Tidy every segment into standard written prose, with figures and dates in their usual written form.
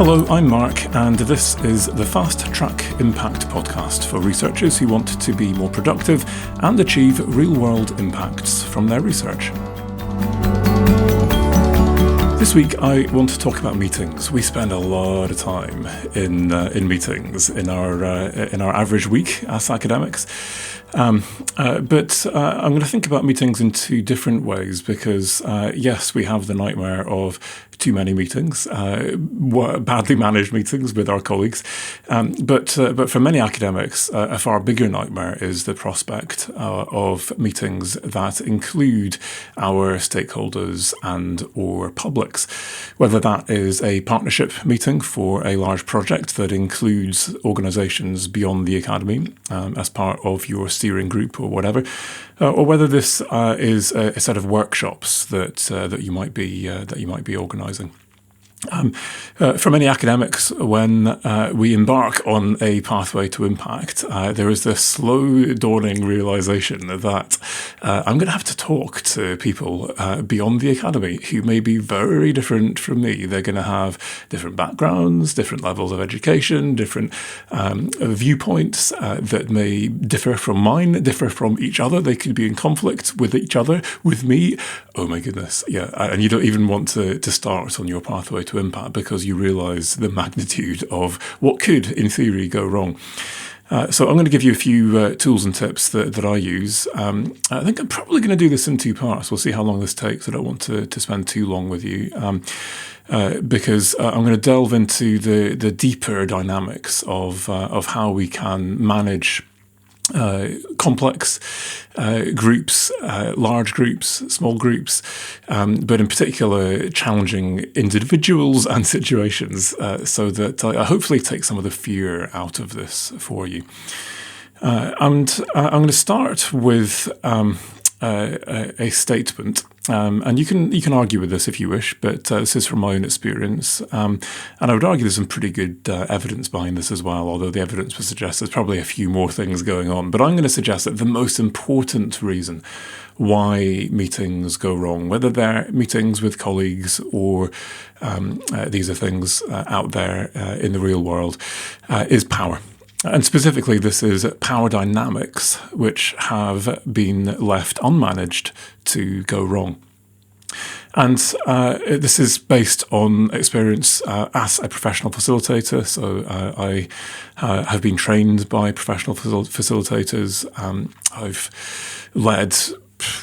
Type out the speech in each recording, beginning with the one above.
Hello, I'm Mark, and this is the Fast Track Impact podcast for researchers who want to be more productive and achieve real-world impacts from their research. This week, I want to talk about meetings. We spend a lot of time in meetings in our average week as academics. But I'm going to think about meetings in two different ways because, yes, we have the nightmare of too many meetings, badly managed meetings with our colleagues. But for many academics, a far bigger nightmare is the prospect of meetings that include our stakeholders and or publics, whether that is a partnership meeting for a large project that includes organisations beyond the academy as part of your steering group or whatever, or whether this is a set of workshops that you might be organising. For many academics, when we embark on a pathway to impact, there is this slow dawning realization that I'm going to have to talk to people beyond the academy who may be very different from me. They're going to have different backgrounds, different levels of education, different viewpoints that may differ from mine, differ from each other. They could be in conflict with each other, with me. Oh my goodness, yeah. And you don't even want to start on your pathway to impact because you realise the magnitude of what could, in theory, go wrong. So I'm going to give you a few tools and tips that I use. I think I'm probably going to do this in two parts. We'll see how long this takes. I don't want to spend too long with you because I'm going to delve into the deeper dynamics of how we can manage complex groups, large groups, small groups, but in particular challenging individuals and situations so that I hopefully take some of the fear out of this for you. And I'm going to start with a statement. And you can argue with this if you wish, but this is from my own experience. And I would argue there's some pretty good evidence behind this as well, although the evidence would suggest there's probably a few more things going on. But I'm going to suggest that the most important reason why meetings go wrong, whether they're meetings with colleagues or these are things out there in the real world, is power. And specifically, this is power dynamics, which have been left unmanaged to go wrong. And this is based on experience as a professional facilitator. So I have been trained by professional facilitators. I've led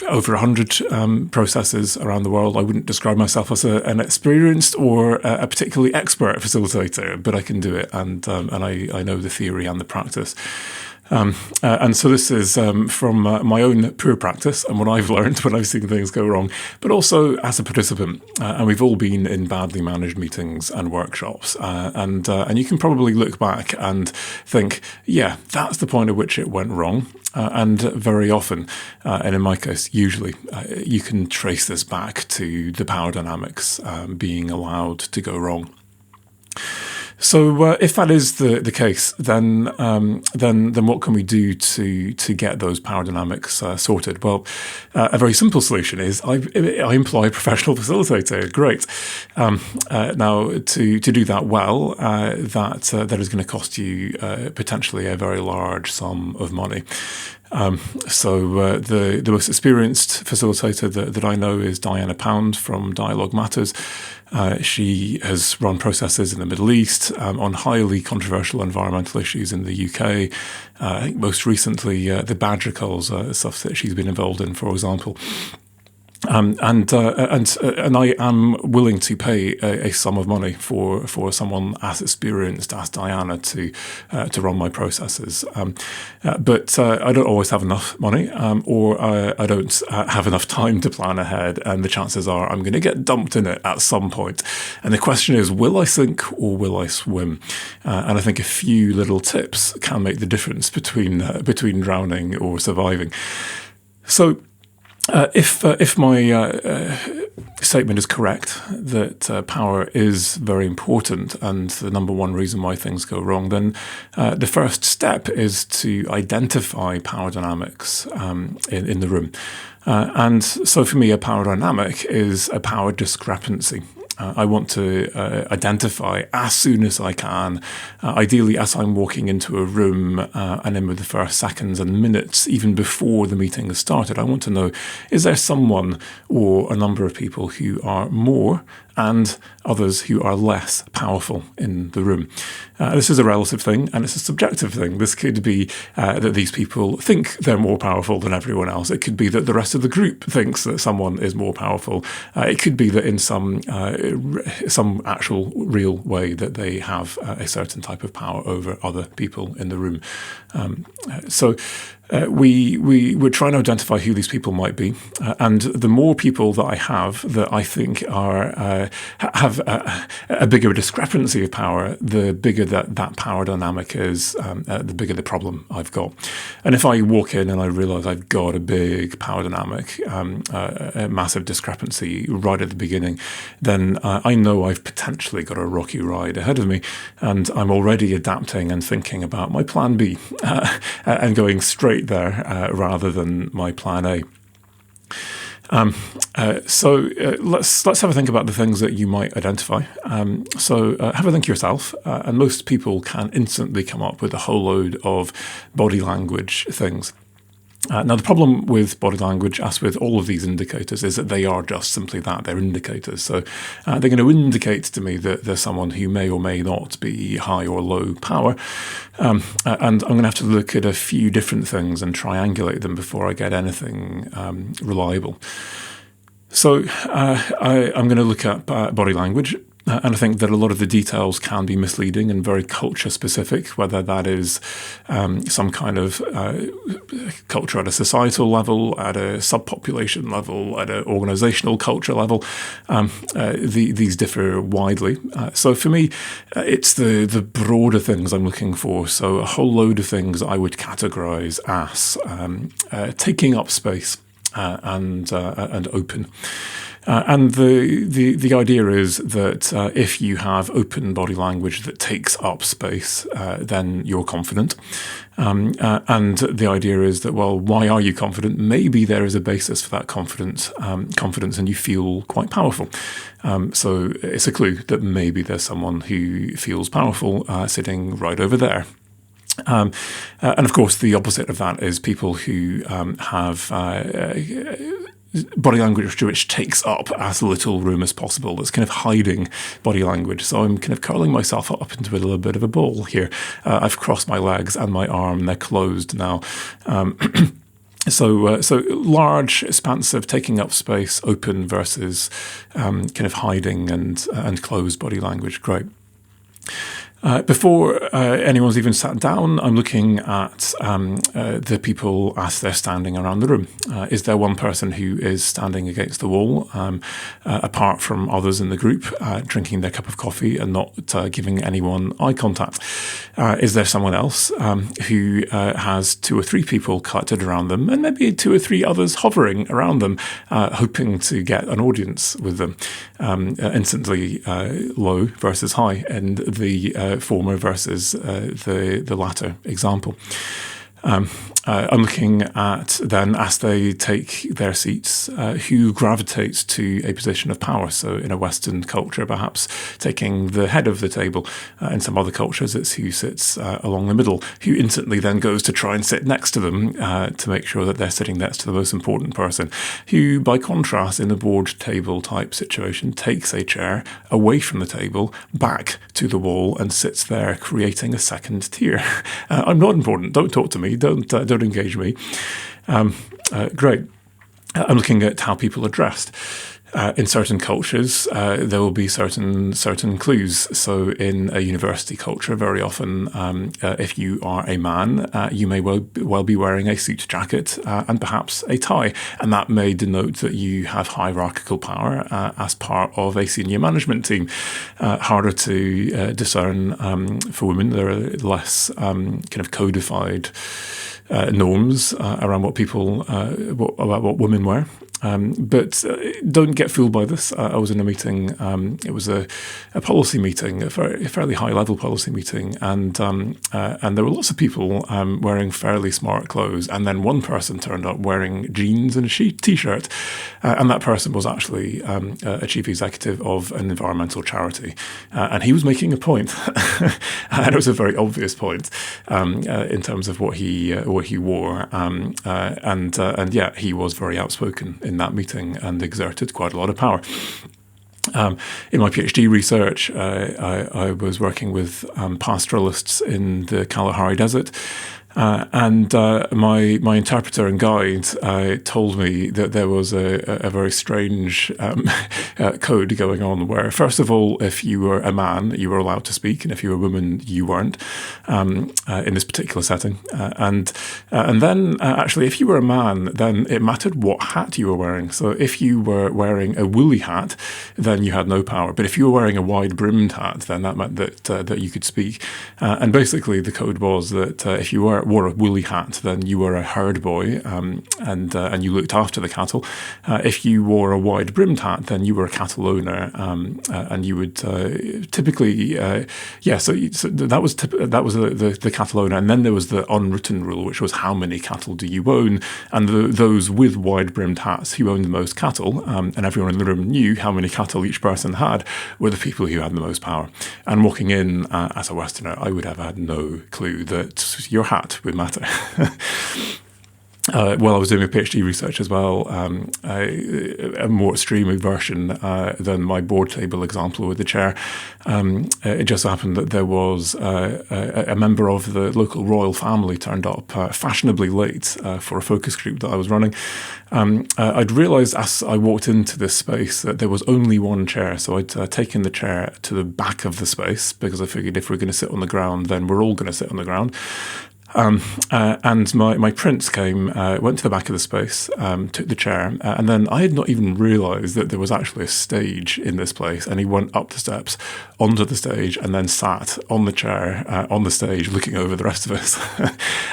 over 100 processes around the world. I wouldn't describe myself as an experienced or a particularly expert facilitator, but I can do it, and I know the theory and the practice. And so this is from my own pure practice and what I've learned when I've seen things go wrong, but also as a participant. And we've all been in badly managed meetings and workshops. And you can probably look back and think, yeah, that's the point at which it went wrong. And very often, and in my case, usually, you can trace this back to the power dynamics being allowed to go wrong. So if that is the case, then what can we do to get those power dynamics sorted? Well, a very simple solution is I employ a professional facilitator. Great. Now to do that well, that is going to cost you potentially a very large sum of money. So the most experienced facilitator that I know is Diana Pound from Dialogue Matters. She has run processes in the Middle East on highly controversial environmental issues in the UK. I think most recently the badger culls, stuff that she's been involved in, for example. And I am willing to pay a sum of money for someone as experienced as Diana to run my processes, but I don't always have enough money, or I don't have enough time to plan ahead, and the chances are I'm going to get dumped in it at some point. And the question is, will I sink or will I swim? And I think a few little tips can make the difference between drowning or surviving. So. If my statement is correct, that power is very important and the number one reason why things go wrong, then the first step is to identify power dynamics in the room. And so for me, a power dynamic is a power discrepancy. I want to identify as soon as I can, ideally as I'm walking into a room and in with the first seconds and minutes, even before the meeting has started. I want to know, is there someone or a number of people who are more and others who are less powerful in the room? This is a relative thing and it's a subjective thing. This could be that these people think they're more powerful than everyone else. It could be that the rest of the group thinks that someone is more powerful. It could be that in some actual real way that they have a certain type of power over other people in the room. We're trying to identify who these people might be, and the more people that I have that I think are have a bigger discrepancy of power, the bigger that power dynamic is, the bigger the problem I've got. And if I walk in and I realise I've got a big power dynamic, a massive discrepancy right at the beginning, then I know I've potentially got a rocky ride ahead of me, and I'm already adapting and thinking about my plan B and going straight there rather than my plan A. Let's have a think about the things that you might identify. Have a think yourself, and most people can instantly come up with a whole load of body language things. Now, the problem with body language, as with all of these indicators, is that they are just simply that. They're indicators. So they're going to indicate to me that there's someone who may or may not be high or low power. And I'm going to have to look at a few different things and triangulate them before I get anything reliable. So I'm going to look at body language. And I think that a lot of the details can be misleading and very culture specific, whether that is some kind of culture at a societal level, at a subpopulation level, at an organizational culture level. These differ widely. So for me, it's the broader things I'm looking for. So a whole load of things I would categorize as taking up space and open. And the idea is that if you have open body language that takes up space, then you're confident. And the idea is that, well, why are you confident? Maybe there is a basis for that confidence, and you feel quite powerful. So it's a clue that maybe there's someone who feels powerful sitting right over there. And of course, the opposite of that is people who have body language which takes up as little room as possible. That's kind of hiding body language. So I'm kind of curling myself up into a little bit of a ball here. I've crossed my legs and my arm. They're closed now. So large, expansive, taking up space, open versus kind of hiding and closed body language. Great. Before anyone's even sat down, I'm looking at the people as they're standing around the room. Is there one person who is standing against the wall, apart from others in the group, drinking their cup of coffee and not giving anyone eye contact? Is there someone else who has two or three people collected around them, and maybe two or three others hovering around them, hoping to get an audience with them? Instantly low versus high, and the former versus the latter example. I'm looking at then, as they take their seats, who gravitates to a position of power. So in a Western culture, perhaps taking the head of the table. In some other cultures, it's who sits along the middle, who instantly then goes to try and sit next to them to make sure that they're sitting next to the most important person, who, by contrast, in the board table type situation, takes a chair away from the table, back to the wall, and sits there, creating a second tier. I'm not important. Don't talk to me. Don't engage me. Great. I'm looking at how people are dressed. In certain cultures, there will be certain clues. So in a university culture, very often, if you are a man, you may well be wearing a suit jacket and perhaps a tie. And that may denote that you have hierarchical power as part of a senior management team. Harder to discern for women. There are less kind of codified norms around what people about what women wear. But don't get fooled by this. I was in a meeting. It was a policy meeting, a fairly high-level policy meeting, and there were lots of people wearing fairly smart clothes. And then one person turned up wearing jeans and a t-shirt, and that person was actually a chief executive of an environmental charity, and he was making a point, and it was a very obvious point in terms of what he wore, and yeah, he was very outspoken in that meeting and exerted quite a lot of power. In my PhD research, I was working with pastoralists in the Kalahari Desert. And my interpreter and guide told me that there was a very strange code going on where, first of all, if you were a man, you were allowed to speak, and if you were a woman, you weren't in this particular setting. And then, actually, if you were a man, then it mattered what hat you were wearing. So if you were wearing a woolly hat, then you had no power. But if you were wearing a wide-brimmed hat, then that meant that you could speak. And basically, the code was that if you wore a woolly hat, then you were a herd boy, and you looked after the cattle. If you wore a wide-brimmed hat, then you were a cattle owner, and you would typically, So that was the cattle owner, and then there was the unwritten rule, which was how many cattle do you own, and those with wide-brimmed hats who owned the most cattle, and everyone in the room knew how many cattle each person had, were the people who had the most power. And walking in as a Westerner, I would have had no clue that your hat would matter. While I was doing my PhD research as well, a more extreme version than my board table example with the chair. It just so happened that there was a member of the local royal family turned up fashionably late for a focus group that I was running. I'd realised as I walked into this space that there was only one chair, so I'd taken the chair to the back of the space because I figured if we're going to sit on the ground, then we're all going to sit on the ground. And my prince came, went to the back of the space, took the chair, and then I had not even realised that there was actually a stage in this place, and he went up the steps onto the stage and then sat on the chair on the stage looking over the rest of us.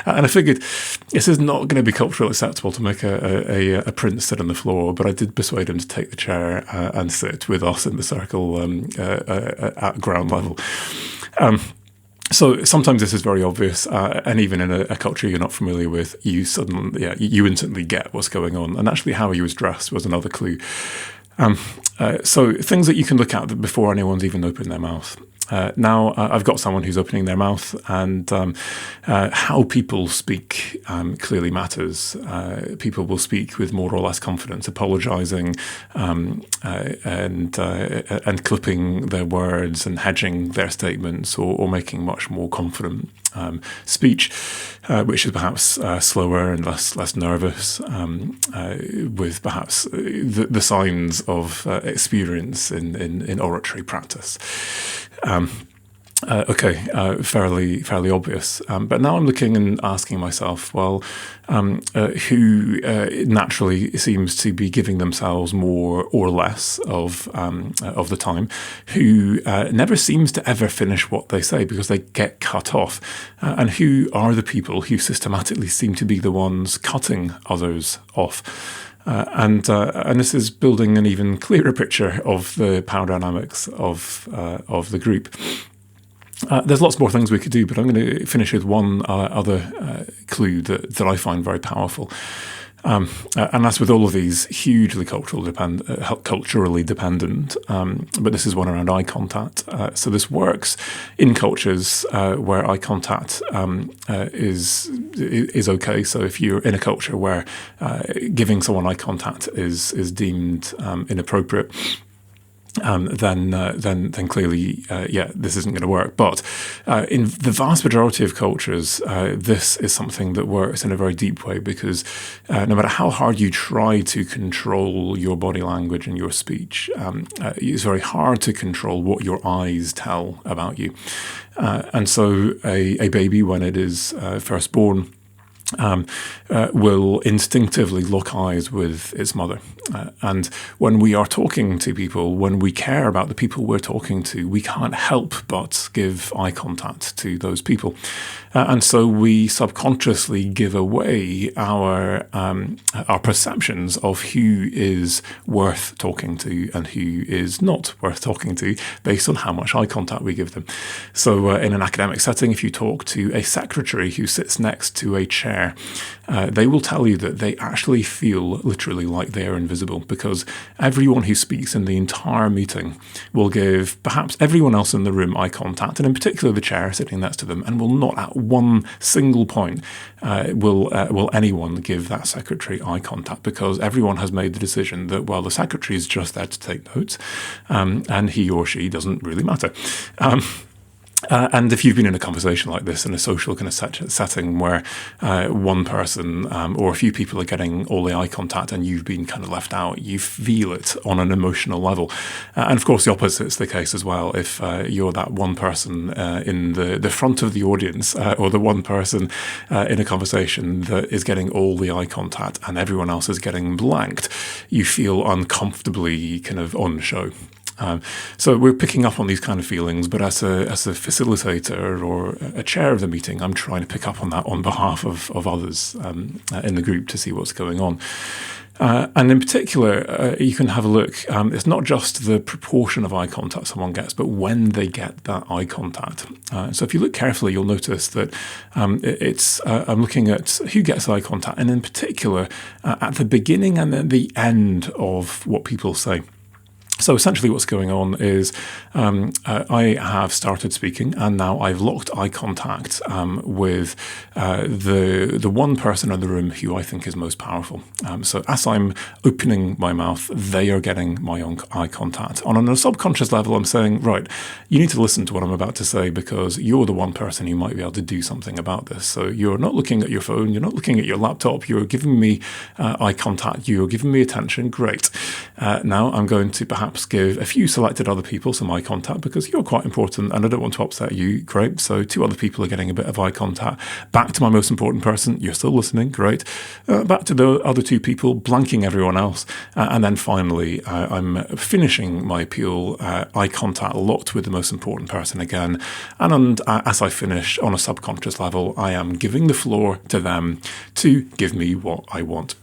And I figured this is not going to be culturally acceptable to make a prince sit on the floor, but I did persuade him to take the chair and sit with us in the circle at ground level. So sometimes this is very obvious, and even in a culture you're not familiar with, you instantly get what's going on. And actually, how he was dressed was another clue. So things that you can look at before anyone's even opened their mouth. Now I've got someone who's opening their mouth, and how people speak clearly matters. People will speak with more or less confidence, apologising and clipping their words and hedging their statements, or making much more confident speech, which is perhaps slower and less nervous, with perhaps the signs of experience in oratory practice. Fairly obvious. But now I'm looking and asking myself, well, who naturally seems to be giving themselves more or less of the time, who never seems to ever finish what they say because they get cut off, and who are the people who systematically seem to be the ones cutting others off. And this is building an even clearer picture of the power dynamics of the group. There's lots more things we could do, but I'm going to finish with one other clue that I find very powerful. And that's with all of these hugely culturally dependent, but this is one around eye contact. So this works in cultures where eye contact is okay. So if you're in a culture where giving someone eye contact is deemed inappropriate, then clearly, this isn't going to work. But in the vast majority of cultures, this is something that works in a very deep way, because no matter how hard you try to control your body language and your speech, it's very hard to control what your eyes tell about you. And so a baby, when it is first born, will instinctively lock eyes with its mother. And when we are talking to people, when we care about the people we're talking to, we can't help but give eye contact to those people. And so we subconsciously give away our perceptions of who is worth talking to and who is not worth talking to based on how much eye contact we give them. So in an academic setting, if you talk to a secretary who sits next to a chair, they will tell you that they actually feel literally like they are invisible, because everyone who speaks in the entire meeting will give perhaps everyone else in the room eye contact, and in particular the chair sitting next to them, and will not at one single point will anyone give that secretary eye contact, because everyone has made the decision that, well, the secretary is just there to take notes, and he or she doesn't really matter. And if you've been in a conversation like this in a social kind of setting where one person or a few people are getting all the eye contact and you've been kind of left out, you feel it on an emotional level. And of course, the opposite's the case as well. If you're that one person in the front of the audience or the one person in a conversation that is getting all the eye contact and everyone else is getting blanked, you feel uncomfortably kind of on show. So we're picking up on these kind of feelings, but as a facilitator or a chair of the meeting, I'm trying to pick up on that on behalf of others in the group to see what's going on. And in particular, you can have a look. It's not just the proportion of eye contact someone gets, but when they get that eye contact. So if you look carefully, you'll notice that I'm looking at who gets eye contact, and in particular, at the beginning and at the end of what people say. So essentially what's going on is I have started speaking, and now I've locked eye contact with the one person in the room who I think is most powerful. So as I'm opening my mouth, they are getting my own eye contact. On a subconscious level, I'm saying, right, you need to listen to what I'm about to say, because you're the one person who might be able to do something about this. So you're not looking at your phone, you're not looking at your laptop, you're giving me eye contact, you're giving me attention, great. Now I'm going to perhaps give a few selected other people some eye contact, because you're quite important and I don't want to upset you, great. So 2 other people are getting a bit of eye contact. Back to my most important person, you're still listening, great. Back to the other 2 people, blanking everyone else. And then finally, I'm finishing my appeal, eye contact locked with the most important person again. And as I finish, on a subconscious level, I am giving the floor to them to give me what I want.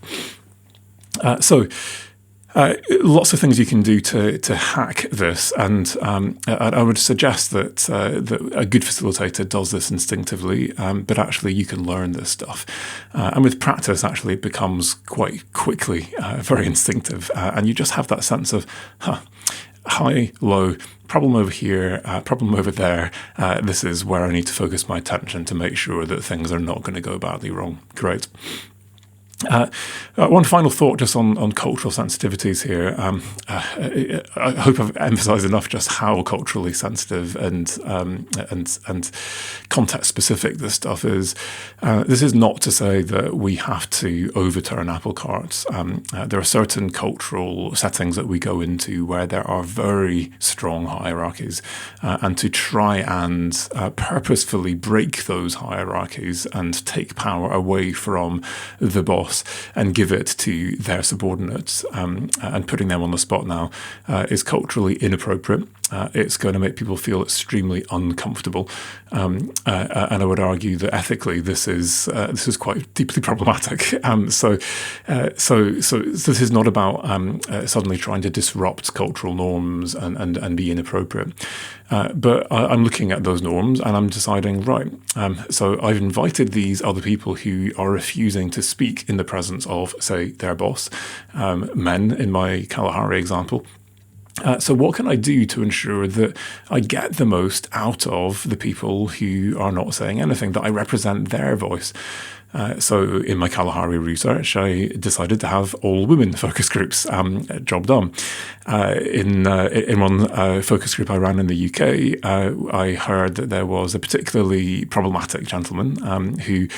Lots of things you can do to hack this, and I would suggest that a good facilitator does this instinctively, but actually you can learn this stuff. And with practice, actually, it becomes quite quickly very instinctive, and you just have that sense of, high, low, problem over here, problem over there. This is where I need to focus my attention to make sure that things are not going to go badly wrong. Great. One final thought just on cultural sensitivities here. I hope I've emphasised enough just how culturally sensitive and context specific this stuff is. This is not to say that we have to overturn apple carts. There are certain cultural settings that we go into where there are very strong hierarchies, and to try and purposefully break those hierarchies and take power away from the boss and give it to their subordinates, and putting them on the spot now is culturally inappropriate. It's going to make people feel extremely uncomfortable, and I would argue that ethically this is quite deeply problematic. So this is not about suddenly trying to disrupt cultural norms and be inappropriate. But I'm looking at those norms and I'm deciding, right, so I've invited these other people who are refusing to speak in the presence of, say, their boss, men in my Kalahari example. So what can I do to ensure that I get the most out of the people who are not saying anything, that I represent their voice? So in my Kalahari research, I decided to have all women focus groups. Job done. In one focus group I ran in the UK, I heard that there was a particularly problematic gentleman who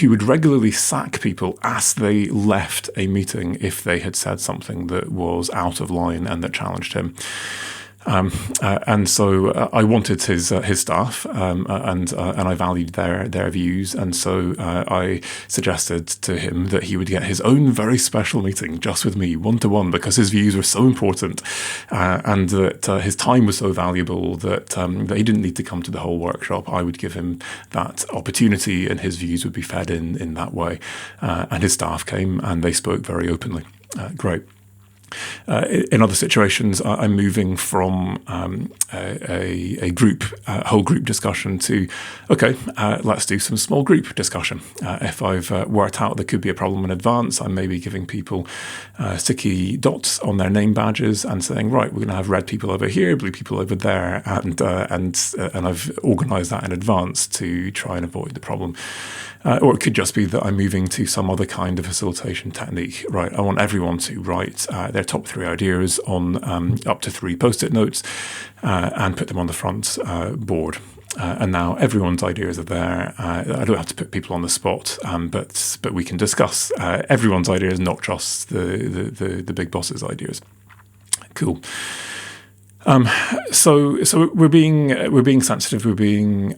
would regularly sack people as they left a meeting if they had said something that was out of line and that challenged him. And so I wanted his staff, and I valued their views, and so I suggested to him that he would get his own very special meeting just with me, one to one, because his views were so important, and that his time was so valuable that he didn't need to come to the whole workshop. I would give him that opportunity, and his views would be fed in that way. And his staff came, and they spoke very openly. Great. In other situations, I'm moving from a whole group discussion to, okay, let's do some small group discussion. If I've worked out there could be a problem in advance, I'm maybe giving people sticky dots on their name badges and saying, right, we're going to have red people over here, blue people over there, and I've organised that in advance to try and avoid the problem. Or it could just be that I'm moving to some other kind of facilitation technique. Right, I want everyone to write their top 3 ideas on up to 3 post-it notes and put them on the front board. And now everyone's ideas are there. I don't have to put people on the spot, but we can discuss everyone's ideas, not just the big boss's ideas. Cool. So we're being sensitive, we're being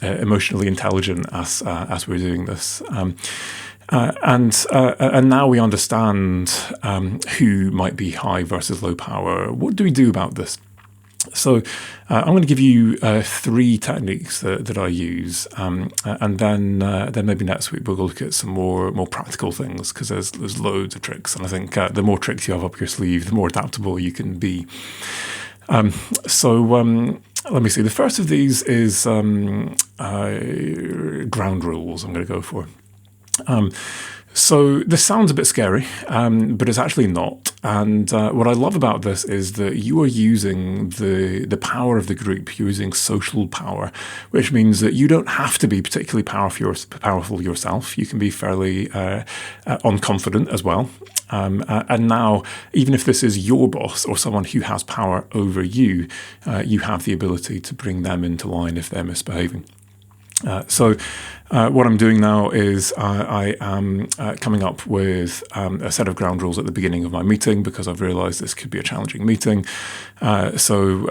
emotionally intelligent as we're doing this, and now we understand who might be high versus low power. What do we do about this? So I'm going to give you 3 techniques that I use, and then maybe next week we'll look at some more practical things, because there's loads of tricks, and I think the more tricks you have up your sleeve, the more adaptable you can be. So let me see. The first of these is ground rules. I'm going to go for. So this sounds a bit scary, but it's actually not. And what I love about this is that you are using the power of the group. You're using social power, which means that you don't have to be particularly powerful yourself. You can be fairly unconfident as well. And now, even if this is your boss or someone who has power over you, you have the ability to bring them into line if they're misbehaving. So what I'm doing now is I am coming up with a set of ground rules at the beginning of my meeting, because I've realised this could be a challenging meeting. So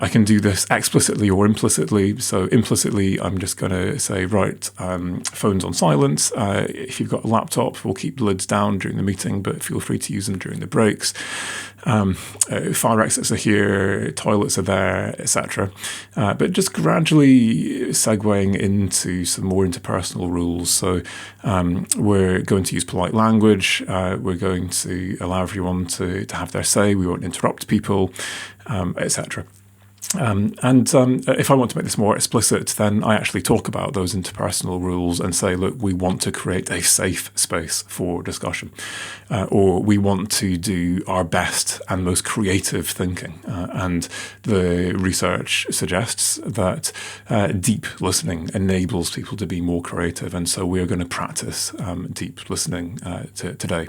I can do this explicitly or implicitly. So implicitly, I'm just going to say, right, phones on silent. If you've got a laptop, we'll keep the lids down during the meeting, but feel free to use them during the breaks. Fire exits are here, toilets are there, etc. But just gradually segueing into some more interpersonal rules. So we're going to use polite language. We're going to allow everyone to have their say. We won't interrupt people, etc. And if I want to make this more explicit, then I actually talk about those interpersonal rules and say, look, we want to create a safe space for discussion, or we want to do our best and most creative thinking. And the research suggests that deep listening enables people to be more creative. And so we're going to practice deep listening today.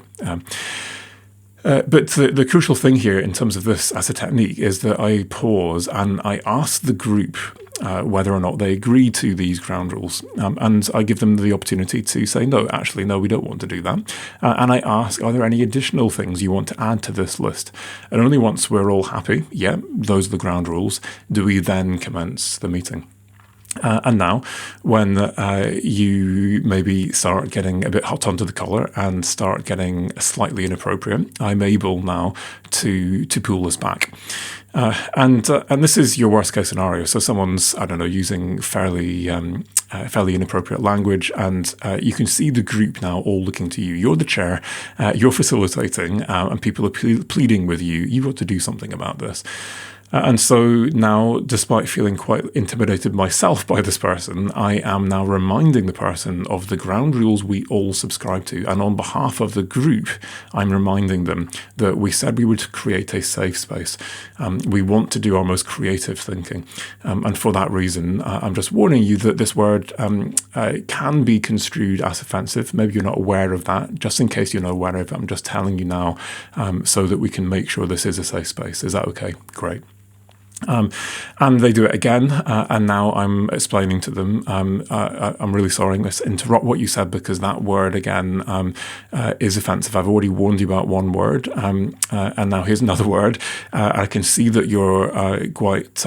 But the crucial thing here in terms of this as a technique is that I pause and I ask the group whether or not they agree to these ground rules. And I give them the opportunity to say, no, actually, no, we don't want to do that. And I ask, are there any additional things you want to add to this list? And only once we're all happy, yeah, those are the ground rules, do we then commence the meeting. And now, when you maybe start getting a bit hot under the collar and start getting slightly inappropriate, I'm able now to pull this back. And this is your worst case scenario. So someone's, I don't know, using fairly inappropriate language, and you can see the group now all looking to you. You're the chair, you're facilitating, and people are pleading with you. You've got to do something about this. And so now, despite feeling quite intimidated myself by this person, I am now reminding the person of the ground rules we all subscribe to. And on behalf of the group, I'm reminding them that we said we would create a safe space. We want to do our most creative thinking. And for that reason, I'm just warning you that this word can be construed as offensive. Maybe you're not aware of that. Just in case you're not aware of it, I'm just telling you now so that we can make sure this is a safe space. Is that okay? Great. And they do it again, and now I'm explaining to them, I'm really sorry, I'm going to interrupt what you said because that word again is offensive. I've already warned you about one word, and now here's another word. I can see that you're quite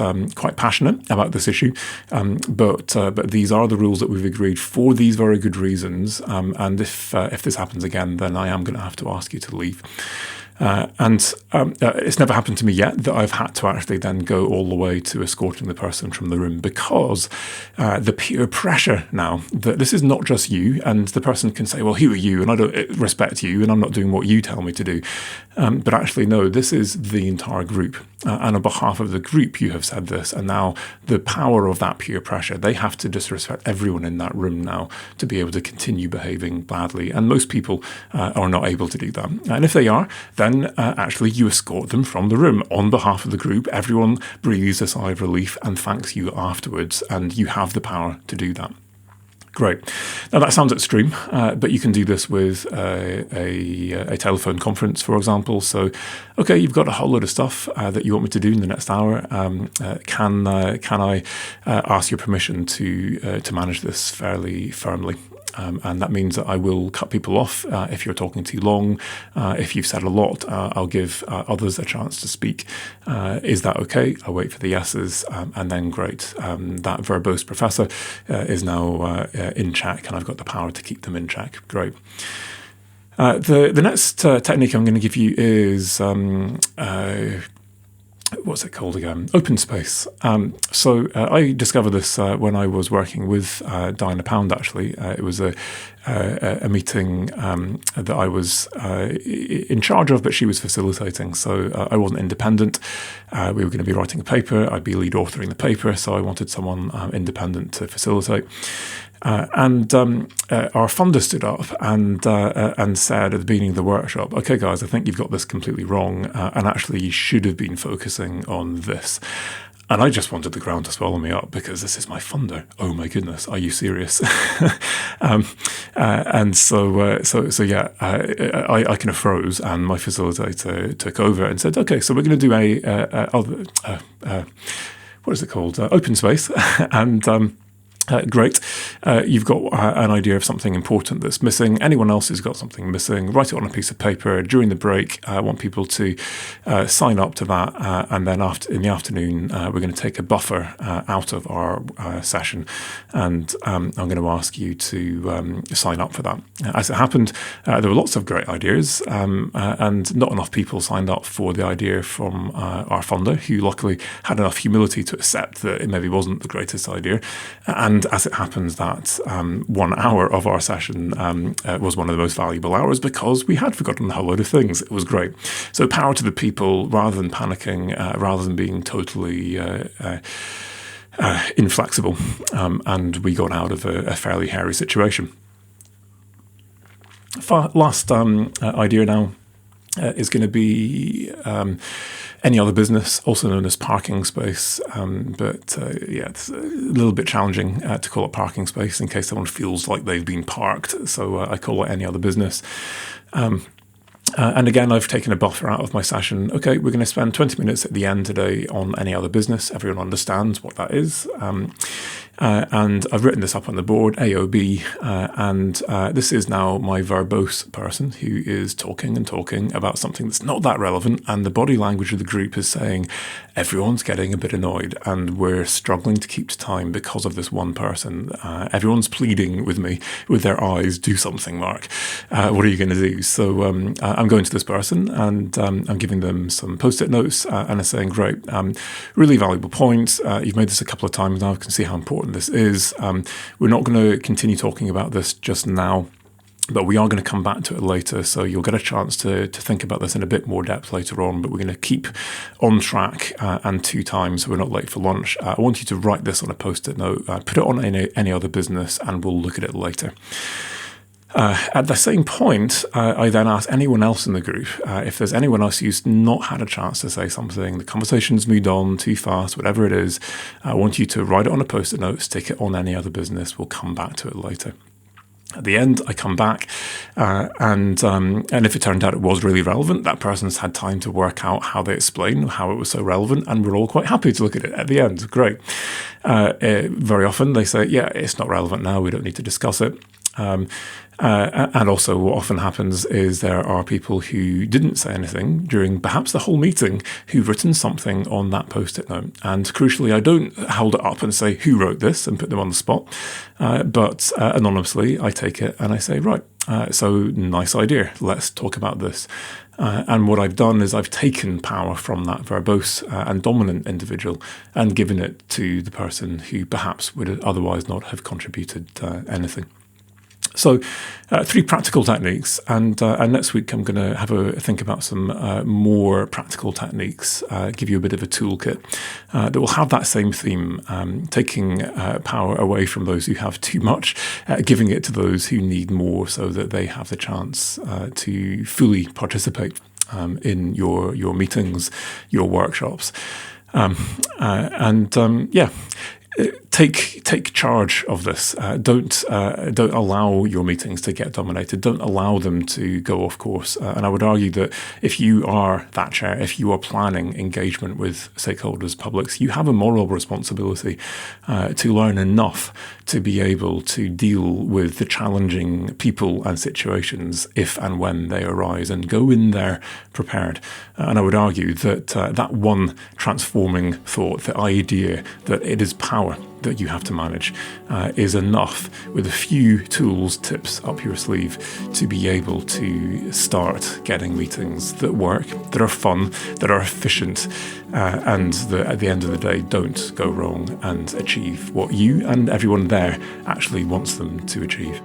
passionate about this issue, but these are the rules that we've agreed for these very good reasons. And if this happens again, then I am going to have to ask you to leave. And it's never happened to me yet that I've had to actually then go all the way to escorting the person from the room because the peer pressure now that this is not just you, and the person can say, well, who are you? And I don't respect you and I'm not doing what you tell me to do. But actually, no, this is the entire group. And on behalf of the group, you have said this. And now the power of that peer pressure, they have to disrespect everyone in that room now to be able to continue behaving badly. And most people are not able to do that. And if they are, then actually you escort them from the room on behalf of the group. Everyone breathes a sigh of relief and thanks you afterwards. And you have the power to do that. Great. Now that sounds extreme, but you can do this with a telephone conference, for example. So, okay, you've got a whole load of stuff that you want me to do in the next hour. Can I ask your permission to manage this fairly firmly? And that means that I will cut people off if you're talking too long. If you've said a lot, I'll give others a chance to speak. Is that okay? I'll wait for the yeses, and then great. That verbose professor is now in check, and I've got the power to keep them in check. Great. The next technique I'm going to give you is what's it called again? Open space. So I discovered this when I was working with Diana Pound, actually. It was a meeting that I was in charge of, but she was facilitating. So I wasn't independent. We were going to be writing a paper. I'd be lead authoring the paper. So I wanted someone independent to facilitate. And our funder stood up and said at the beginning of the workshop, okay, guys, I think you've got this completely wrong. And actually, you should have been focusing on this. And I just wanted the ground to swallow me up because this is my funder. Oh my goodness, are you serious? And so yeah, I kind of froze, and my facilitator took over and said, okay, so we're going to do what is it called? Open space. And great. You've got an idea of something important that's missing. Anyone else who's got something missing, write it on a piece of paper during the break. I want people to sign up to that. And then in the afternoon, we're going to take a buffer out of our session. And I'm going to ask you to sign up for that. As it happened, there were lots of great ideas, and not enough people signed up for the idea from our funder, who luckily had enough humility to accept that it maybe wasn't the greatest idea. And as it happens, that 1 hour of our session was one of the most valuable hours because we had forgotten a whole load of things. It was great. So power to the people, rather than panicking, rather than being totally inflexible. And we got out of a fairly hairy situation. Last idea now is going to be any other business, also known as parking space. But it's a little bit challenging to call it parking space in case someone feels like they've been parked. So I call it any other business. And again, I've taken a buffer out of my session. Okay, we're going to spend 20 minutes at the end today on any other business. Everyone understands what that is. And I've written this up on the board, AOB, and this is now my verbose person who is talking and talking about something that's not that relevant, and the body language of the group is saying everyone's getting a bit annoyed and we're struggling to keep to time because of this one person. Everyone's pleading with me with their eyes, do something, Mark. What are you going to do? So I'm going to this person and I'm giving them some post-it notes and I'm saying, great, really valuable point. You've made this a couple of times now. I can see how important this is. We're not going to continue talking about this just now, but we are going to come back to it later. So you'll get a chance to think about this in a bit more depth later on, but we're going to keep on track and 2 times so we're not late for lunch. I want you to write this on a post-it note, put it on any other business, and we'll look at it later. At the same point, I then ask anyone else in the group, if there's anyone else who's not had a chance to say something, the conversation's moved on too fast, whatever it is, I want you to write it on a post-it note, stick it on any other business. We'll come back to it later. At the end, I come back, and if it turned out it was really relevant, that person's had time to work out how they explain how it was so relevant, and we're all quite happy to look at it at the end. Great. Very often they say, yeah, it's not relevant now, we don't need to discuss it. And also what often happens is there are people who didn't say anything during perhaps the whole meeting who've written something on that post-it note. And crucially, I don't hold it up and say who wrote this and put them on the spot, but anonymously I take it and I say, right, so nice idea, let's talk about this. And what I've done is I've taken power from that verbose and dominant individual and given it to the person who perhaps would otherwise not have contributed anything. So 3 practical techniques, and next week I'm going to have a think about some more practical techniques, give you a bit of a toolkit that will have that same theme, taking power away from those who have too much, giving it to those who need more so that they have the chance to fully participate in your meetings, your workshops. Take charge of this. Don't allow your meetings to get dominated. Don't allow them to go off course. And I would argue that if you are that chair, if you are planning engagement with stakeholders, publics, you have a moral responsibility to learn enough to be able to deal with the challenging people and situations if and when they arise, and go in there prepared. And I would argue that that one transforming thought, the idea that it is power that you have to manage, is enough with a few tools, tips up your sleeve to be able to start getting meetings that work, that are fun, that are efficient, and that at the end of the day don't go wrong and achieve what you and everyone there actually wants them to achieve.